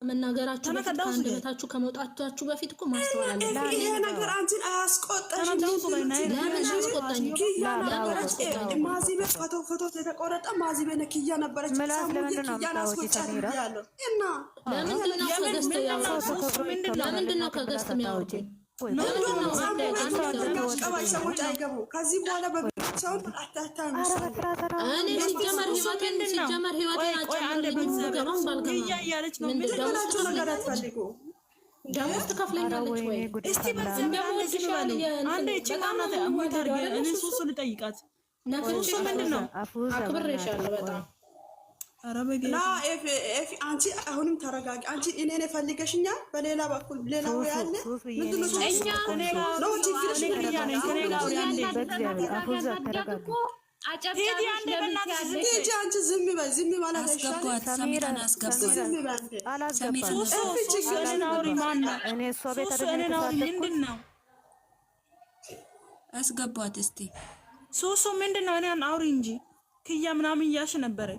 መናገራችሁ በፊት ከአንደበታችሁ ከመውጣታችሁ በፊት እኮ ማስተዋል አለብን። ይሄ ነገር አንቺን አያስቆጣሽም? ለምን አስቆጣኝ? ማዚ ቤት ፎቶ የተቆረጠ ማዚ ቤት ኪያ ነበረች። ለምንድን ነው ከገስት የሚያወጡ? ሰዎች አይገቡ ከዚህ በኋላ በሰውን አታታም። እኔ ሲጀመር ህይወቴን ምንድነው ነገር አትፈልጉ። ደሞዝ ትከፍለኛለች ወይ? እስቲ አንዴ ጭቃናት አሞታርገ እኔ ሱሱ ልጠይቃት ነፍሱ ምንድነው? አክብሬሻለሁ በጣም ና ኤፊ አንቺ አሁንም ተረጋጊ። አንቺ እኔን ፈልገሽኛል። በሌላ በኩል ሌላው ያለ ምንድነው? ነው ችግርሽ ምን ያለ አንቺ ዝም በይ። ዝም ማለት አስገቧት። ሰሚራን አስገቧት። አስገቧት እስቲ ሱሱ ምንድነው? እኔ አውሪ እንጂ ክያ ምናምን እያልሽ ነበረ።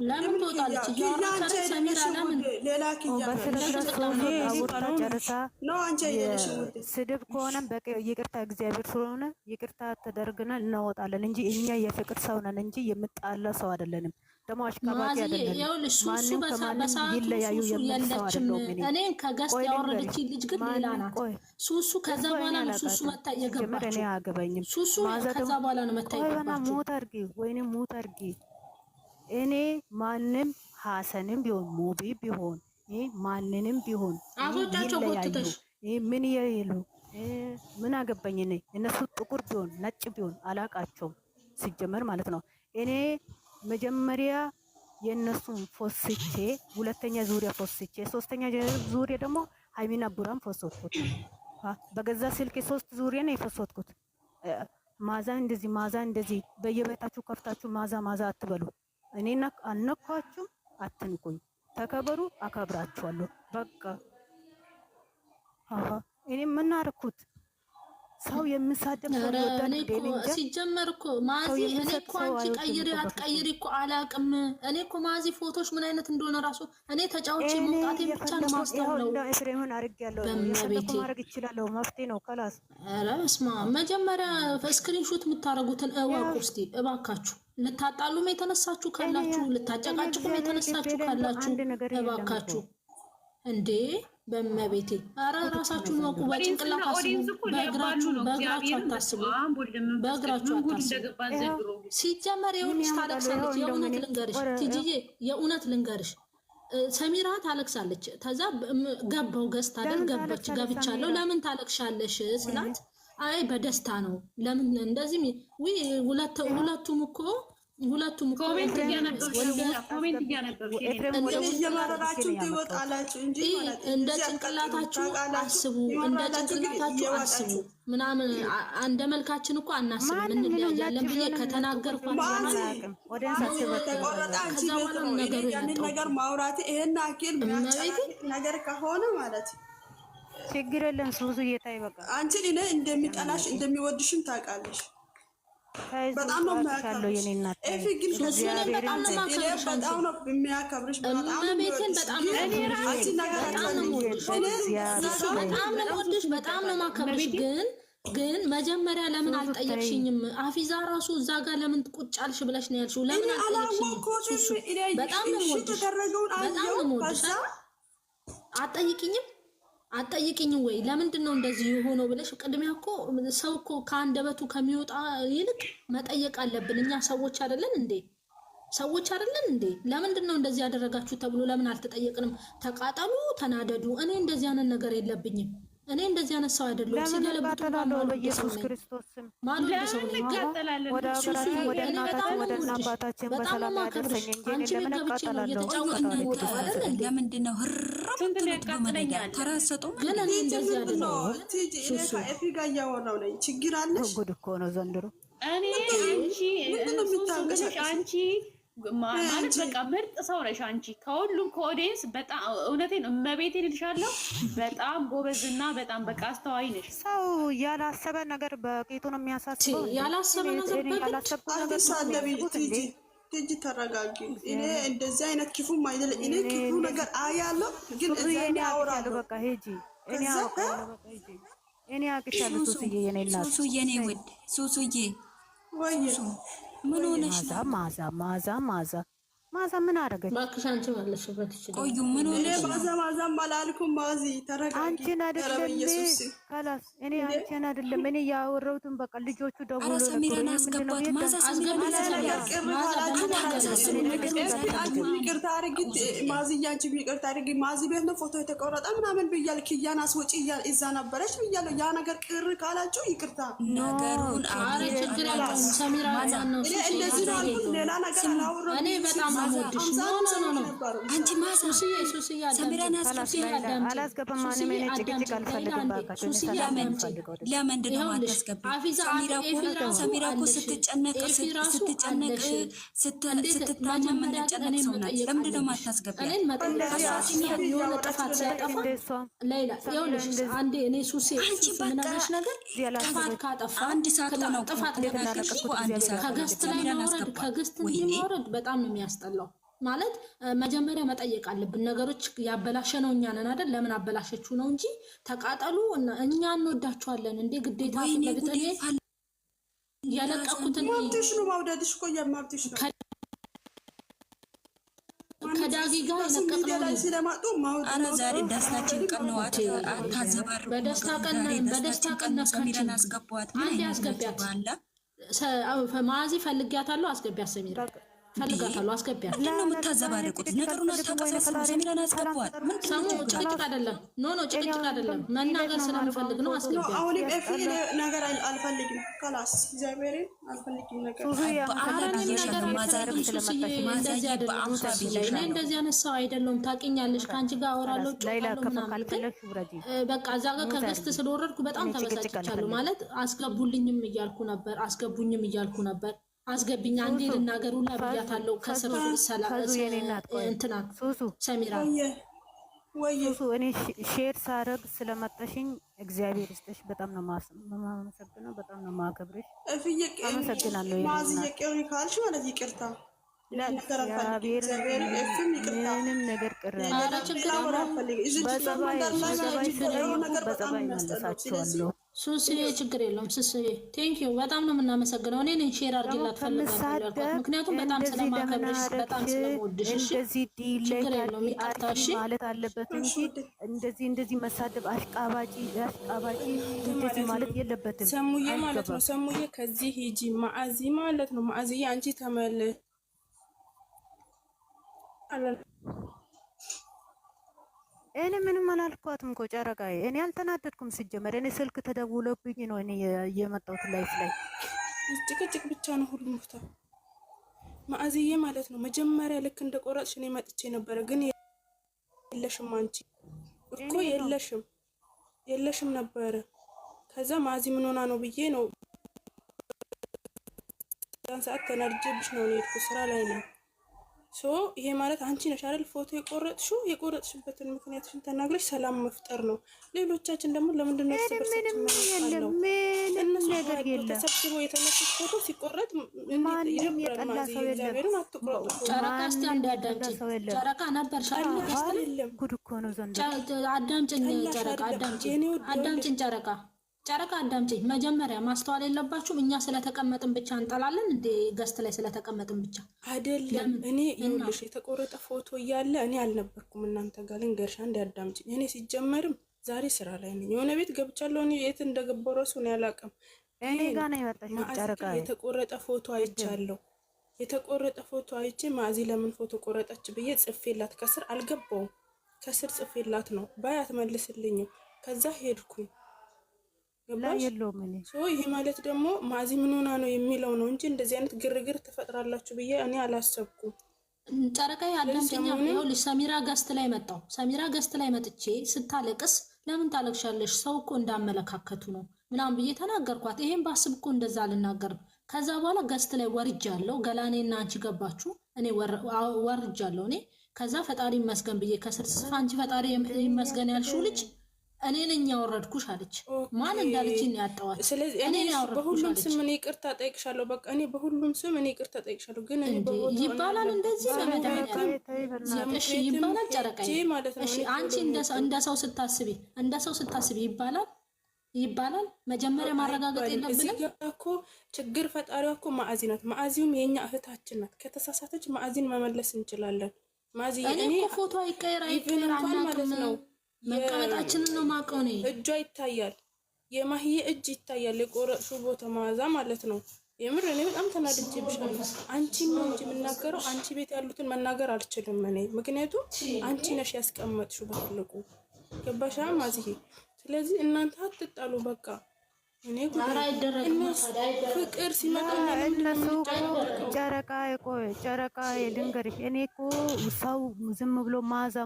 ለምን ትወጣለች? ሰሚራ ለምን ሌላ ክያ ስድብ ከሆነም በቃ ይቅርታ፣ እግዚአብሔር ስለሆነ ይቅርታ ተደርገና እናወጣለን እንጂ እኛ የፍቅር ሰው ነን እንጂ የምጣላ ሰው አይደለንም። ደግሞ አሽካባቂ አይደለም። ማንም ከማንም ይለያዩ የምንሰው አይደለም። እኔን ከገስት ያወረደች ልጅ ግን ሌላ ናት። ሱሱ ከዛ በኋላ ነው ሱሱ መታ የገባችው። እኔ አያገባኝም። ሱሱ ከዛ በኋላ ነው መታ የገባችው። ሞት አድርጊ ወይንም ሞት አድርጊ። እኔ ማንም ሐሰንም ቢሆን ሙቢ ቢሆን ማንንም ቢሆን አጎታቸው ጎትተሽ ምን ይሉ ምን አገባኝ እኔ። እነሱ ጥቁር ቢሆን ነጭ ቢሆን አላቃቸውም ሲጀመር ማለት ነው። እኔ መጀመሪያ የነሱን ፎስቼ ሁለተኛ ዙሪያ ፎስቼ ሶስተኛ ዙሪያ ደግሞ ሃይሚና ቡራን ፎስኩት። በገዛ ስልኬ 3 ዙሪያ ነው የፎስኩት። ማዛ እንደዚህ በየቤታችሁ ከፍታችሁ ማዛ አትበሉ። እኔና አነኳችሁ አትንኩኝ። ተከበሩ፣ አከብራችኋለሁ። በቃ እኔ ምን አደረኩት? ሰው የምሳደብ ሰው ይወዳል። ሲጀመር እኮ ማዚ እኔ እኮ አንቺ ቀይሪ አትቀይሪ እኮ አላቅም። እኔ እኮ ማዚ ፎቶሽ ምን አይነት እንደሆነ ራሱ እኔ ተጫውቼ መውጣቴ ብቻ ነው ማስተውለው። ኤፍሬምን አድርጌያለሁ። በመቤቴ ማድረግ ይችላልው። መፍትሄ ነው ከላስ። ኧረ በስመ አብ። መጀመሪያ ስክሪንሾት የምታረጉትን እወቁ እስቲ እባካችሁ። ልታጣሉም የተነሳችሁ ካላችሁ፣ ልታጨቃጭቁም የተነሳችሁ ካላችሁ እባካችሁ እንዴ በመቤቴ ኧረ ራሳችሁን ወቁ። በጭንቅላት አስቡ፣ በእግራችሁ አታስቡ፣ በእግራችሁ አታስቡ። ሲጀመር የውልሽ ታለቅሳለች። የእውነት ልንገርሽ ቲጂዬ፣ የእውነት ልንገርሽ ሰሚራ ታለቅሳለች። ተዛ ገባው ገዝታ አይደል ገባች፣ ገብቻለሁ። ለምን ታለቅሻለሽ ስላት አይ በደስታ ነው። ለምን እንደዚህ ሁለቱም እኮ ኮሜንት እያነበብኩ ትወጣላችሁ እንጂ እንደ ጭንቅላታችሁ አስቡ ምናምን። እንደ መልካችን እኮ አናስብም፣ እንለያያለን ብዬ ከተናገርኳት ነገር ማውራት ይሄን አኪል ነገር ከሆነ ማለት ችግር የለም። ሱሱ እየታይ በቃ አንቺ እኔ እንደሚጠላሽ እንደሚወድሽም ታውቃለሽ። በጣም ነው የሚያከብርሽ። ኤፊ ግን በጣም ነው የሚያከብርሽ። በጣም ነው ማከብርሽ። ግን መጀመሪያ ለምን አልጠየቅሽኝም? አፊዛ ራሱ እዛ ጋር ለምን ቁጭ አልሽ ብለሽ ነው ያልሽው። ለምን አልጠየቅሽኝም? በጣም ነው የምወድሽ። አትጠይቂኝም ወይ? ለምንድን ነው እንደዚህ የሆነው ብለሽ ቅድሚያ እኮ ሰው እኮ ከአንደበቱ ከሚወጣ ይልቅ መጠየቅ አለብን። እኛ ሰዎች አይደለን እንዴ? ለምንድን ነው እንደዚህ ያደረጋችሁ ተብሎ ለምን አልተጠየቅንም? ተቃጠሉ፣ ተናደዱ። እኔ እንደዚህ አይነት ነገር የለብኝም። እኔ እንደዚህ አይነት ሰው አይደለሁም። ሲገለብጡ በኢየሱስ ክርስቶስ ስም ወደ እናታችን ወደ አባታችን በሰላም ያደርሰኝ እንጂ ለምን አቃጠላለሁ? ለምንድን ነው ተራሰጡ? ግን እኔ እንደዚህ አይደለሁም። ኤፊ ጋር እያወራሁ ነኝ። ችግር አለሽ? ጉድ እኮ ነው ዘንድሮ። እኔ አንቺ ማለት በቃ ምርጥ ሰው ነሽ አንቺ። ከሁሉም ከኦዲየንስ በጣም እውነቴን እመቤቴን እልሻለሁ፣ በጣም ጎበዝና በጣም በቃ አስተዋይ ነሽ። ሰው ያላሰበ ነገር በቂጡ ነው የሚያሳስበው። ያላሰበ ነገር ትጅ ተረጋጊ። እኔ እንደዚህ አይነት ክፉም አይደለም። እኔ ክፉ ነገር አያለሁ ግን እዛ አወራለሁ። በቃ ሂጂ። እኔ አውቃለሁ። በቃ ሂጂ። እኔ አውቅሻለሁ። ሱሱዬ የኔ እናት ሱሱዬ የኔ ውድ ሱሱዬ ወይ ምን ሆነሽ? ማዛ ምን አደረገች? እባክሽ አንቺ ባለሽበት ይችላል። ቆዩ ምን ሆነሽ? ማዛም አላልኩም። ማዚ ተረጋጊ። አንቺን አይደለም ካላስ እኔ አንቺን አይደለም እኔ ያወራሁትን በቃ ልጆቹ ደውሎ ሰሚራን አስገባት። ማዛ ሰሚራን ይቅርታ አድርጊት ማዚ፣ ያንቺ ይቅርታ አድርጊ። ማዚ ቤት ነው ፎቶ የተቆረጠ ምናምን ብያለሁ። ኪያን አስወጪ እዛ ነበረች ብያለሁ። ያ ነገር ቅር ካላችሁ ይቅርታ። ነገሩን አረ ችግር የለውም። ሰሚራ ነው እንደዚህ ነው አልኩት። ሌላ ነገር አላወራሁም። እኔ በጣም አሞድሽ ነው አንቺ ማዛ ሱሲያ ሰሚራን አላስገባም። ማንም እኔ ጭቅጭቅ አልፈልግም። ባካችሁ ለምንድን ነው የማታስገቢው? ሰሚራ እኮ ስትጨነቅ ስትታመም የምንጨነቅ ሰው ናት። ለምንድን ነው የማታስገቢው? የሆነ ጥፋት ሲያጠፋ ሌላ ይኸውልሽ፣ አንዴ እኔ ሱሲ ምናለሽ ነገር ጥፋት ካጠፋ አንድ ሰዓት ነው ጥፋት ከገስት ላይ ማውረድ ከገስት እንዲማውረድ በጣም ነው የሚያስጠላው። ማለት መጀመሪያ መጠየቅ አለብን። ነገሮች ያበላሸ ነው እኛ ነን አይደል? ለምን አበላሸችው ነው እንጂ ተቃጠሉ እኛ እንወዳቸዋለን እንዴ ግዴታ ለብጠኔ ያለቀኩትን ወጥሽ ነው ማውደድሽ እኮ የማብትሽ ነው። ከዳጊ ጋር ያለቀቅነው ስለማጡ አረ ዛሬ ደስታችን ቀን ነው። አታዘባር በደስታ ቀን ሰሚራን አስገቧት። አንዴ አስገቢያት ማዚ ፈልጊያታለሁ። አስገቢያት ሰሚራ ፈልጋታለሁ። አስገቢያት። ምንድን ነው የምታዘባርቁት? ነገሩን አታቀሳስሩ። ሰሚራን አስገቧት። ሰሙ ጭቅጭቅ አይደለም። ኖ ጭቅጭቅ አይደለም። መናገር ስለምፈልግ ነው። አስገቢያት። አሁን ኤፊ ነገር አልፈልግም። ካላስ እግዚአብሔርን አልፈልግም ነገር እንደዚህ አነሳው አይደለም። ታውቂኛለሽ፣ ከአንቺ ጋር አወራለሁ በቃ እዛ ጋር ከገስት ስለወረድኩ በጣም ተበሳጭቻለሁ። ማለት አስገቡልኝም እያልኩ ነበር። አስገብኛ አንዴ ልናገሩ ብያታለሁ። ከስር እንትና ሰሚራ ሱሱ እኔ ሼር ሳረግ ስለመጣሽኝ እግዚአብሔር ይስጥሽ። በጣም ነው የማመሰግነው። በጣም ነው የማከብርሽ። አመሰግናለሁ። ማዚ የቀሪ ካልሽ ማለት ይቅርታ ምንም ነገር ቅር በጸባይ መልሳችኋለሁ። ሱስ ችግር የለውም። ስስዬ ቴንኪዩ በጣም ነው የምናመሰግነው። እኔ ሼር አድርጌላት ፈልጋለሁ። ምክንያቱም በጣም ስለማከብርሽ በጣም ስለምወድሽ እንደዚህ ዲላይ ማለት አለበት እንጂ እንደዚህ መሳደብ አሽቃባጪ እንደዚህ ማለት የለበትም። ሰሙዬ ማለት ነው። ሰሙዬ ከዚህ ሂጂ ማአዚ ማለት ነው። ማአዚዬ አንቺ ተመለሽ እኔ ምንም አላልኳትም እኮ ጨረቃዬ። እኔ አልተናደድኩም። ሲጀመር እኔ ስልክ ተደውሎብኝ ነው እኔ የመጣሁት ላይፍ ላይ። ጭቅጭቅ ብቻ ነው ሁሉም ቦታ። ማአዚዬ ማለት ነው መጀመሪያ ልክ እንደቆረጥሽ እኔ መጥቼ ነበረ፣ ግን የለሽም አንቺ እኮ የለሽም ነበረ። ከዛ ማዚ ምን ሆና ነው ብዬ ነው ያን ሰዓት ተናድጄብሽ ነው የሄድኩት። ስራ ላይ ነው። ሶ ይሄ ማለት አንቺ ነሽ አይደል ፎቶ የቆረጥሽበትን ምክንያትሽን ተናግረሽ ሰላም መፍጠር ነው። ሌሎቻችን ደግሞ ለምንድን ነው ምንም ነገር የለም ተሰብስበው የተነሱት ፎቶ ሲቆረጥ ማንም የጠላ ሰው የለም። ጨረቃ እስቲ እንዳዳምጪ ጨረቃ ነበር ጉድ እኮ ነው ዘንድሮ። አዳምጪኝ ጨረቃ አዳምጪኝ ጨረቃ አዳምጪኝ። መጀመሪያ ማስተዋል የለባችሁም እኛ ስለተቀመጥን ብቻ እንጠላለን እንዴ? ገስት ላይ ስለተቀመጥን ብቻ አይደለም። እኔ ይኸውልሽ የተቆረጠ ፎቶ እያለ እኔ አልነበርኩም እናንተ ጋር ልንገርሽ። አንዴ አዳምጪኝ። እኔ ሲጀመርም ዛሬ ስራ ላይ ነኝ። የሆነ ቤት ገብቻለሁ። እኔ የት እንደገባሁ እራሱ እኔ አላውቅም። እኔ ጋር ነው የመጣችው ጨረቃ። የተቆረጠ ፎቶ አይቻለሁ። የተቆረጠ ፎቶ አይቼ ማዚ ለምን ፎቶ ቆረጠች ብዬ ጽፌላት ከስር አልገባውም። ከስር ጽፌላት ነው ባይ አትመልስልኝም። ከዛ ሄድኩኝ ይሄ ማለት ደግሞ ማዚ ምን ሆና ነው የሚለው ነው እንጂ እንደዚህ አይነት ግርግር ትፈጥራላችሁ ብዬ እኔ አላሰብኩም። ጨረቃዬ አዳምጪኝ። ይኸውልሽ ሰሚራ ገስት ላይ መጣሁ። ሰሚራ ገስት ላይ መጥቼ ስታለቅስ ለምን ታለቅሻለሽ? ሰው እኮ እንዳመለካከቱ ነው ምናምን ብዬ ተናገርኳት። ይሄን ባስብ እኮ እንደዛ አልናገርም። ከዛ በኋላ ገስት ላይ ወርጃለሁ። ገላኔና አንቺ ገባችሁ። እኔ ወርጃለሁ። እኔ ከዛ ፈጣሪ ይመስገን ብዬ ከስር አንቺ ፈጣሪ ይመስገን ያልሽው ልጅ እኔ ነኝ ያወረድኩሽ አለች። ማን እንዳለች ነው ያጣዋት። ስለዚህ እኔ በሁሉም ስም እኔ ይቅርታ ጠይቅሻለሁ። በቃ እኔ በሁሉም ስም እኔ ይቅርታ ጠይቅሻለሁ። ግን እኔ ይባላል እንደዚህ እሺ ይባላል። ጨረቃዬ እሺ አንቺ እንደ ሰው ስታስቢ ይባላል። መጀመሪያ ማረጋገጥ የለብንም። እዚህ ጋር እኮ ችግር ፈጣሪዋ እኮ ማዕዚ ናት። ማዕዚውም የኛ እህታችን ናት። ከተሳሳተች ማዕዚን መመለስ እንችላለን። ማዕዚ እኔ እኮ ፎቶ አይቀየር ማለት ነው። መቀመጣችንን ነው ማቀው ነው። እጇ ይታያል፣ የማህዬ እጅ ይታያል። የቆረጥሽው ቦታ መዓዛ ማለት ነው። የምር እኔ በጣም ተናድጄብሻለሁ። አንቺ ነው እንጂ የምናገረው አንቺ ቤት ያሉትን መናገር አልችልም እኔ። ምክንያቱም አንቺ ነሽ ያስቀመጥሽው በትልቁ ገባሻ ማዝዬ። ስለዚህ እናንተ አትጣሉ በቃ። እኔ ፍቅር ሲመጣ እነሱ ጨረቃ የድንገርሽ እኔ እኮ ሰው ዝም ብሎ ማዛ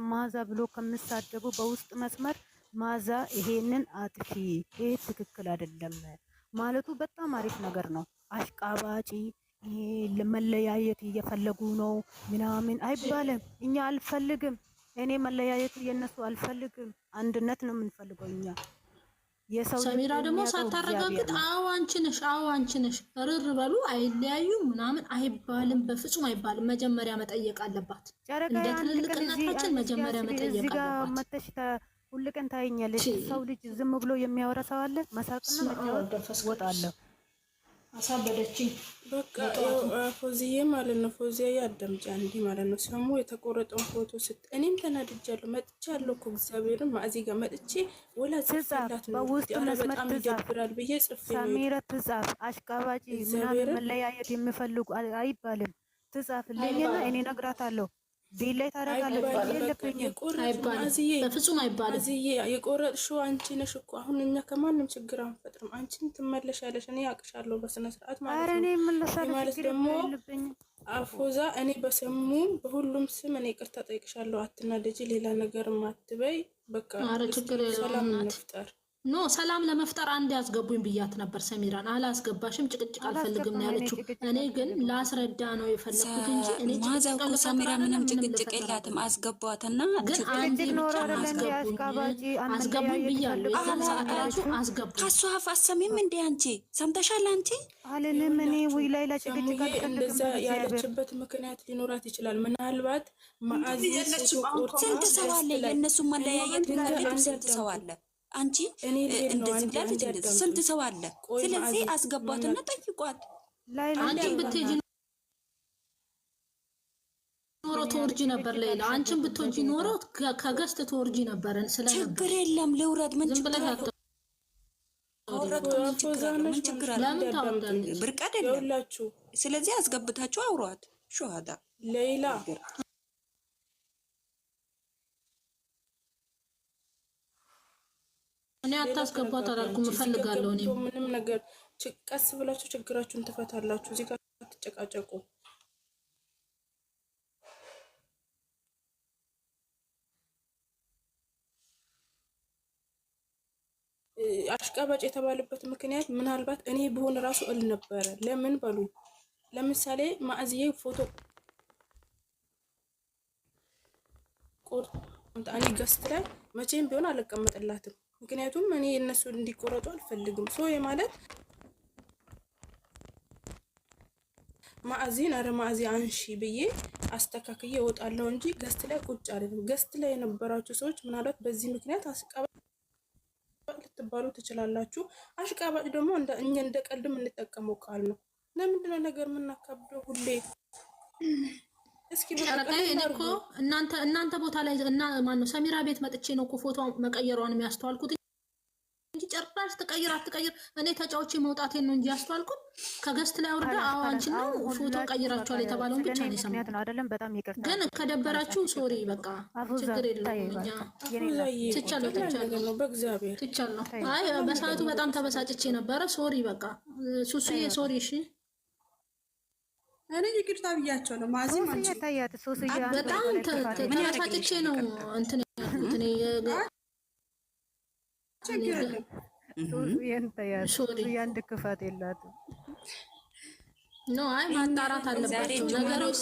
ብሎ ከምሳደቡ በውስጥ መስመር ማዛ ይሄንን አጥፊ፣ ይሄ ትክክል አይደለም ማለቱ በጣም አሪፍ ነገር ነው። አሽቃባጪ ለመለያየት እየፈለጉ ነው ምናምን አይባልም። እኛ አልፈልግም። እኔ መለያየቱ የነሱ አልፈልግም። አንድነት ነው የምንፈልገው እኛ። ሰሚራ ደግሞ ሳታረጋግጥ አዎ አንቺ ነሽ ርር በሉ አይለያዩም ምናምን አይባልም። በፍጹም አይባልም። መጀመሪያ መጠየቅ አለባት። እንደ ትልልቅነታችን መጀመሪያ መጠየቅ አለባት። ሁሉ ቀን ታይኛለሽ። ሰው ልጅ ዝም ብሎ የሚያወራ ሰው አለ። መሳቅና መጫወት ወጣለሁ። አሳበደችኝ በቃ ፎዚዬ ማለት ነው። ፎዚያ ያዳምጪ አንዲ ማለት ነው። ሰሙ የተቆረጠውን ፎቶ እኔም ተናድጃለሁ። መጥቻለሁ እኮ እግዚአብሔርን ማዕዚ ጋር መጥቼ ወላ ጽፋላት ነው በውስጥ መስመር በጣም ይደብራል ብዬ ጽፌ ነው። ሰሚራ ትጻፍ አሽቃባጪ ምናምን መለያየት የሚፈልጉ አይባልም። ትጻፍልኝና እኔ ነግራታለሁ። ቢላይ ታረጋለች የለብኝም። በፍጹም አይባልም። እዚህ የቆረጥሽው አንቺ ነሽ እኮ። አሁን እኛ ከማንም ችግር አንፈጥርም። አንቺን ትመለሻለሽ። እኔ ያቅሻለሁ በስነ ስርዓት ማለት ደግሞ አፎዛ እኔ በሰሙ በሁሉም ስም እኔ ይቅርታ ጠይቅሻለሁ። አትናደጂ፣ ሌላ ነገር አትበይ። በቃ ሰላም እንፍጠር። ኖ ሰላም ለመፍጠር አንድ ያስገቡኝ ብያት ነበር። ሰሚራን አላስገባሽም፣ ጭቅጭቅ አልፈልግም ነው ያለችው። እኔ ግን ላስረዳ ነው የፈለኩት እንጂ እኔ ማዛው ሰሚራ ምንም ጭቅጭቅ የላትም። አስገቧትና ግን አንድ አስገቡኝ ብያለሁ። የዛን ሰዓት ራሱ አስገቡኝ። ከሷ አፍ አሰሚም እንዴ አንቺ ሰምተሻል? አንቺ አለንም እኔ ወይ ላይ ለጭቅጭቅ እንደዛ ያለችበት ምክንያት ሊኖራት ይችላል። ምናልባት ማዕዚ ስንት ሰው አለ የእነሱ መለያየት ቢፈልግ ስንት ሰው አለ። አንቺ እንደዚህ ብላለች እንደዚህ ስንት ሰው አለ። ስለዚህ አስገቧትና ጠይቋት። አንቺን ብትሄጂ ኖሮ ተወርጂ ነበር ሌላ። አንቺን ብትወጂ ኖሮ ከገስት ተወርጂ ነበርን። ችግር የለም ልውረድ። ምን ችግር አለ? ብርቅ አይደለም። ስለዚህ አስገብታችሁ አውሯት። ሹሃዳ ሌላ እኔ አታስገቧት አላልኩም። እፈልጋለሁ እኔ ምንም ነገር ቀስ ብላችሁ ችግራችሁን ትፈታላችሁ። እዚህ ጋር አትጨቃጨቁ። አሽቃባጭ የተባለበት ምክንያት ምናልባት እኔ ብሆን ራሱ እል ነበረ። ለምን በሉ ለምሳሌ ማዕዚዬ ፎቶ ቆርጣ እኔ ገስት ላይ መቼም ቢሆን አልቀመጥላትም። ምክንያቱም እኔ እነሱ እንዲቆረጡ አልፈልግም። ሶ ማለት ማዕዚን አረ ማዕዚ አንሺ ብዬ አስተካክዬ እወጣለሁ እንጂ ገስት ላይ ቁጭ አይደለም። ገስት ላይ የነበራችሁ ሰዎች ምናልባት በዚህ ምክንያት አሽቃባጭ ልትባሉ ትችላላችሁ። አሽቃባጭ ደግሞ እኛ እንደ ቀልድም እንጠቀመው ቃል ነው። ለምንድነው ነገር የምናካብደው ሁሌ? እስኪ እኮ እናንተ ቦታ ላይ እና ማነው ሰሚራ ቤት መጥቼ ነው እኮ ፎቶ መቀየሯን የሚያስተዋልኩት እንጂ ጨርቃሽ ተቀይር አትቀይር እኔ ተጫውቼ መውጣቴን ነው እንጂ ያስተዋልኩት። ከገስት ላይ አውርዳ አዋንቺ ነው ፎቶ ቀይራችኋል የተባለውን ብቻ ነው የሰማሁት። አይደለም በጣም ይቅርታ ግን ከደበራችሁ ሶሪ በቃ ችግር የለውም። ትቻለሁ በእግዚአብሔር ትቻለሁ። አይ በሰዓቱ በጣም ተበሳጭቼ ነበረ። ሶሪ በቃ ሱሱዬ ሶሪ። እሺ እኔ ይቅርታ ብያቸው ነው ማዚም አንቺ በጣም ተበሳጭቼ ነው እንትን ያልኩት እኔ ያንድ ክፋት የላትም። ኖ አይ ማጣራት አለባቸው ነገሮች